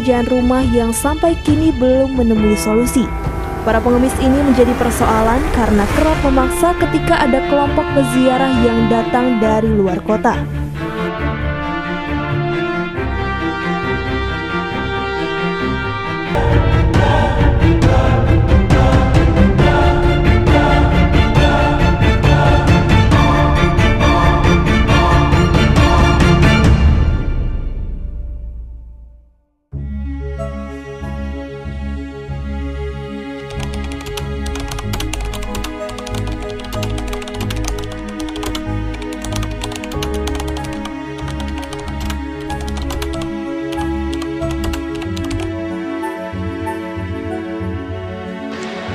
pekerjaan rumah yang sampai kini belum menemui solusi. Para pengemis ini menjadi persoalan karena kerap memaksa ketika ada kelompok peziarah yang datang dari luar kota.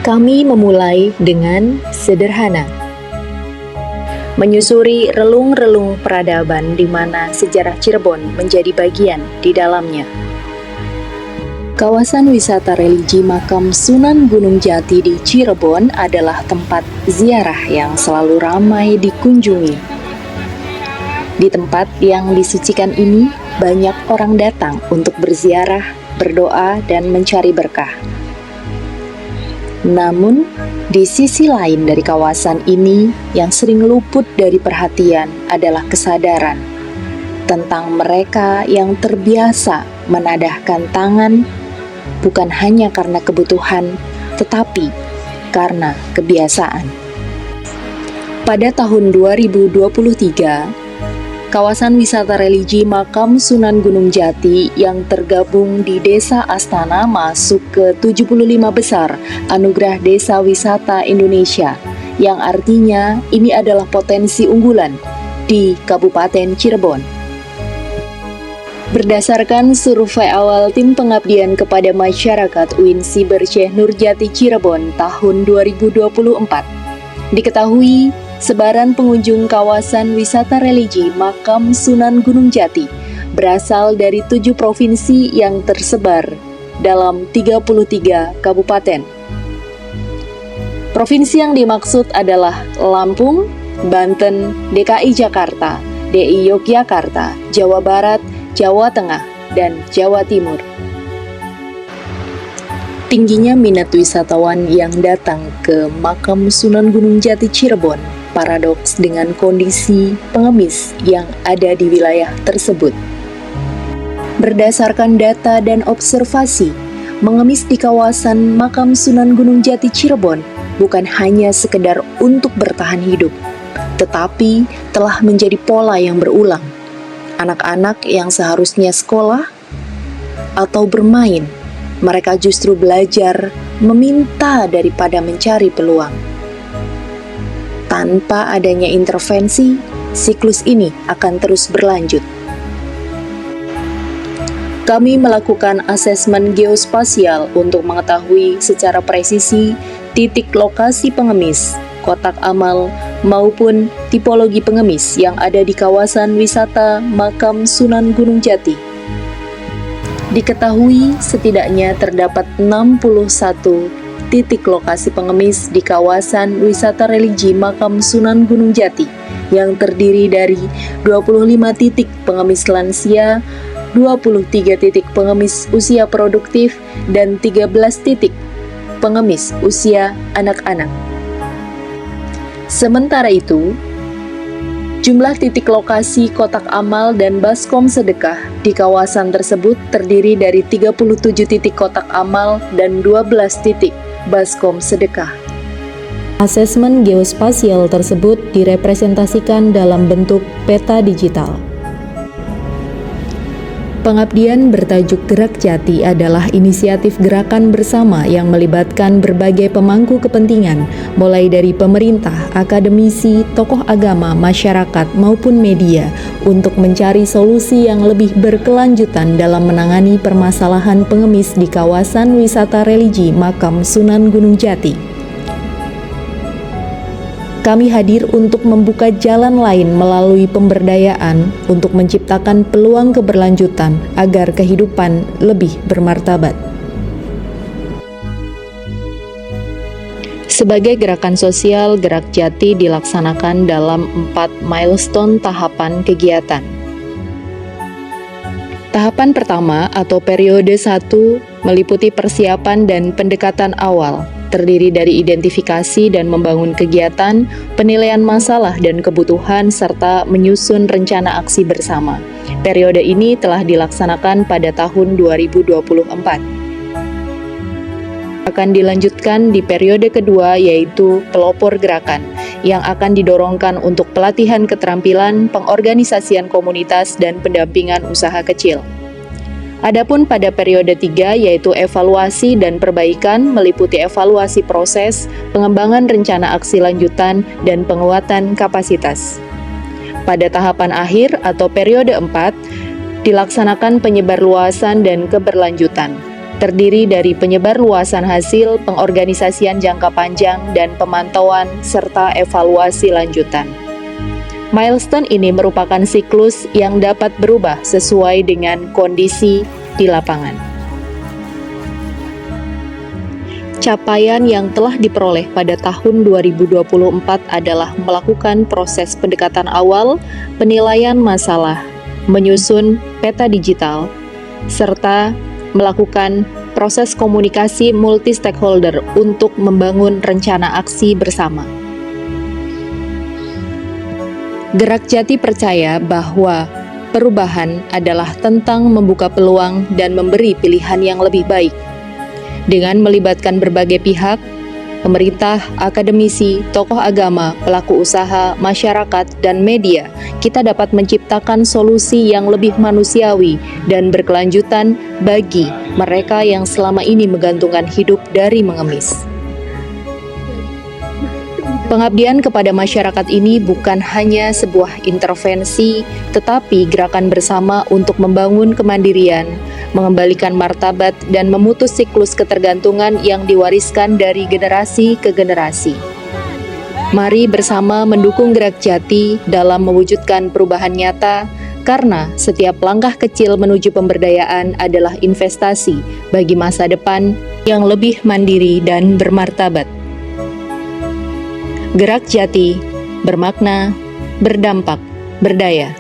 Kami memulai dengan sederhana, menyusuri relung-relung peradaban di mana sejarah Cirebon menjadi bagian di dalamnya. Kawasan wisata religi Makam Sunan Gunung Jati di Cirebon adalah tempat ziarah yang selalu ramai dikunjungi. Di tempat yang disucikan ini, banyak orang datang untuk berziarah, berdoa, dan mencari berkah. Namun, di sisi lain dari kawasan ini yang sering luput dari perhatian adalah kesadaran tentang mereka yang terbiasa menadahkan tangan bukan hanya karena kebutuhan, tetapi karena kebiasaan. Pada tahun 2023, kawasan wisata religi Makam Sunan Gunung Jati yang tergabung di Desa Astana masuk ke 75 besar Anugerah Desa Wisata Indonesia, yang artinya ini adalah potensi unggulan di Kabupaten Cirebon. Berdasarkan survei awal Tim Pengabdian kepada Masyarakat UIN Siber Syekh Nurjati Cirebon tahun 2024, diketahui sebaran pengunjung kawasan wisata religi Makam Sunan Gunung Jati berasal dari 7 provinsi yang tersebar dalam 33 kabupaten. Provinsi yang dimaksud adalah Lampung, Banten, DKI Jakarta, DI Yogyakarta, Jawa Barat, Jawa Tengah, dan Jawa Timur. Tingginya minat wisatawan yang datang ke Makam Sunan Gunung Jati Cirebon paradoks dengan kondisi pengemis yang ada di wilayah tersebut. Berdasarkan data dan observasi, mengemis di kawasan Makam Sunan Gunung Jati Cirebon bukan hanya sekedar untuk bertahan hidup, tetapi telah menjadi pola yang berulang. Anak-anak yang seharusnya sekolah atau bermain, mereka justru belajar meminta daripada mencari peluang. Tanpa adanya intervensi, siklus ini akan terus berlanjut. Kami melakukan asesmen geospasial untuk mengetahui secara presisi titik lokasi pengemis, kotak amal, maupun tipologi pengemis yang ada di kawasan wisata Makam Sunan Gunung Jati. Diketahui setidaknya terdapat 61 titik lokasi pengemis di kawasan wisata religi Makam Sunan Gunung Jati yang terdiri dari 25 titik pengemis lansia, 23 titik pengemis usia produktif, dan 13 titik pengemis usia anak-anak. Sementara itu, jumlah titik lokasi kotak amal dan baskom sedekah di kawasan tersebut terdiri dari 37 titik kotak amal dan 12 titik baskom sedekah. Asesmen geospasial tersebut direpresentasikan dalam bentuk peta digital. Pengabdian bertajuk Gerak Jati adalah inisiatif gerakan bersama yang melibatkan berbagai pemangku kepentingan, mulai dari pemerintah, akademisi, tokoh agama, masyarakat, maupun media, untuk mencari solusi yang lebih berkelanjutan dalam menangani permasalahan pengemis di kawasan wisata religi Makam Sunan Gunung Jati. Kami hadir untuk membuka jalan lain melalui pemberdayaan untuk menciptakan peluang keberlanjutan agar kehidupan lebih bermartabat. Sebagai gerakan sosial, Gerak Jati dilaksanakan dalam 4 milestone tahapan kegiatan. Tahapan pertama atau periode 1 meliputi persiapan dan pendekatan awal, terdiri dari identifikasi dan membangun kegiatan, penilaian masalah dan kebutuhan, serta menyusun rencana aksi bersama. Periode ini telah dilaksanakan pada tahun 2024. Akan dilanjutkan di periode kedua, yaitu pelopor gerakan, yang akan didorongkan untuk pelatihan keterampilan, pengorganisasian komunitas, dan pendampingan usaha kecil. Adapun pada periode 3, yaitu evaluasi dan perbaikan, meliputi evaluasi proses, pengembangan rencana aksi lanjutan, dan penguatan kapasitas. Pada tahapan akhir atau periode 4, dilaksanakan penyebarluasan dan keberlanjutan, terdiri dari penyebarluasan hasil, pengorganisasian jangka panjang, dan pemantauan, serta evaluasi lanjutan. Milestone ini merupakan siklus yang dapat berubah sesuai dengan kondisi di lapangan. Capaian yang telah diperoleh pada tahun 2024 adalah melakukan proses pendekatan awal, penilaian masalah, menyusun peta digital, serta melakukan proses komunikasi multi-stakeholder untuk membangun rencana aksi bersama. Gerak Jati percaya bahwa perubahan adalah tentang membuka peluang dan memberi pilihan yang lebih baik. Dengan melibatkan berbagai pihak, pemerintah, akademisi, tokoh agama, pelaku usaha, masyarakat, dan media, kita dapat menciptakan solusi yang lebih manusiawi dan berkelanjutan bagi mereka yang selama ini menggantungkan hidup dari mengemis. Pengabdian kepada masyarakat ini bukan hanya sebuah intervensi, tetapi gerakan bersama untuk membangun kemandirian, mengembalikan martabat, dan memutus siklus ketergantungan yang diwariskan dari generasi ke generasi. Mari bersama mendukung Gerak Jati dalam mewujudkan perubahan nyata, karena setiap langkah kecil menuju pemberdayaan adalah investasi bagi masa depan yang lebih mandiri dan bermartabat. Gerak Jati bermakna, berdampak, berdaya.